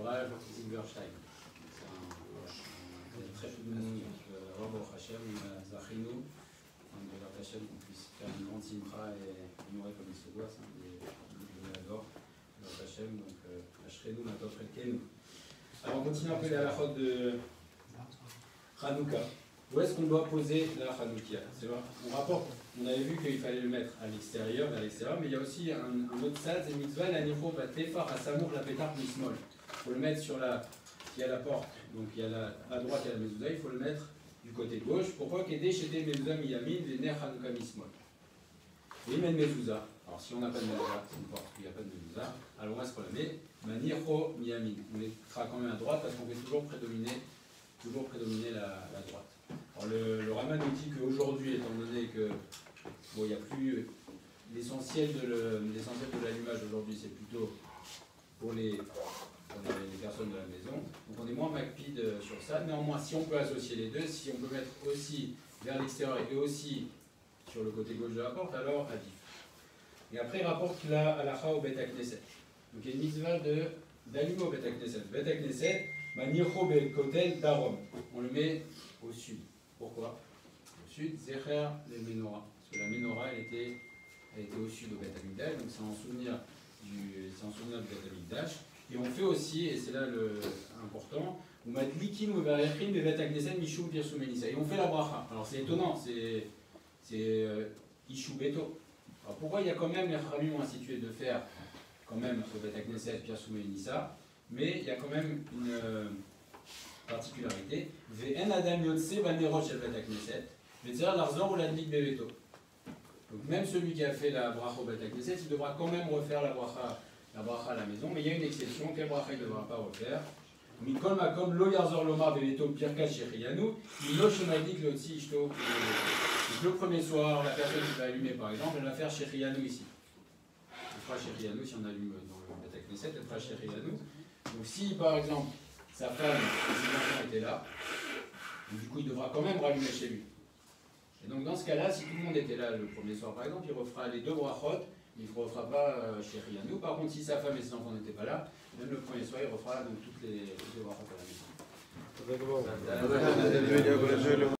Rav Zilberstein. C'est un très connu, Baruch Hashem, Zachinu, de la Hashem, qu'on puisse faire une grande simcha et honorer comme il se doit, c'est un des adore, de la Hashem, donc Ashrenu, Matov Elkenu. Alors on continue un peu les halachot de Hanouka. Où est-ce qu'on doit poser la Hanoukia? C'est vrai, on rapporte, on avait vu qu'il fallait le mettre à l'extérieur, vers l'extérieur, mais il y a aussi un autre sade, c'est mitzvah, la nifo, batefar, asamour, la pétard, mismol. Il faut le mettre sur la, il y a la porte, donc il y a la, à droite il y a la mezouza, il faut le mettre du côté gauche. Pourquoi? Qu'aider chez des mezouza miyamin, les ner Hanouka mismol. Et il met une mezouza. Alors si on n'a pas de mezouza, c'est une porte, il n'y a pas de mezouza, alors on va se problème. Maniro miyamin. On mettra quand même à droite parce qu'on veut toujours prédominer la droite. Alors le Raman nous dit qu'aujourd'hui, étant donné que bon, il n'y a plus l'essentiel de l'allumage aujourd'hui, c'est plutôt pour les personnes de la maison. Donc on est moins macpide sur ça. Néanmoins, si on peut associer les deux, si on peut mettre aussi vers l'extérieur et aussi sur le côté gauche de la porte, alors adif. Et après, il rapporte la halakha au Bet HaKnesset. Donc il y a une mitzvah d'allumer au Bet HaKnesset. Bet HaKnesset, Manicho Bekotel Darom. On le met au sud. Pourquoi? Au sud, Zecher les Menorah. Parce que la Menorah, elle était au sud au Bet HaMikdash, donc c'est en souvenir du Bet HaMikdash. Et on fait aussi, et c'est là le important, on met Likim ou Verechim et Bet HaKnesset Mishou Pirsou Menissa. Et on fait la bracha. Alors c'est étonnant, c'est Ishou Beto. Alors pourquoi il y a quand même, les Khamim ont institué de faire quand même au Bet HaKnesset Pirsou Menissa, mais il y a quand même une particularité. Ve'en adam yotse banerot shel Bet HaKnesset, ve'tzera l'arzor ou l'adlik beveto. Donc même celui qui a fait la bracha au Bet HaKnesset, il devra quand même refaire la bracha à la maison, mais il y a une exception, quelle bracha il ne devra pas refaire. Mikol makom lo yarzor lomar beveto pirka shechiyanu, ilo shemadik lotsi ishto. Donc le premier soir, la personne qui va allumer par exemple, elle va faire shechiyanu ici. Elle fera shechiyanu si on allume dans le Bet HaKnesset, elle fera shechiyanu. Donc si par exemple sa femme et ses enfants étaient là, du coup il devra quand même rallumer chez lui. Et donc dans ce cas-là, si tout le monde était là le premier soir par exemple, il refera les deux brachot, il ne refera pas chez Rianou. Par contre, si sa femme et ses enfants n'étaient pas là, même le premier soir, il refera donc toutes les deux brachot à la maison.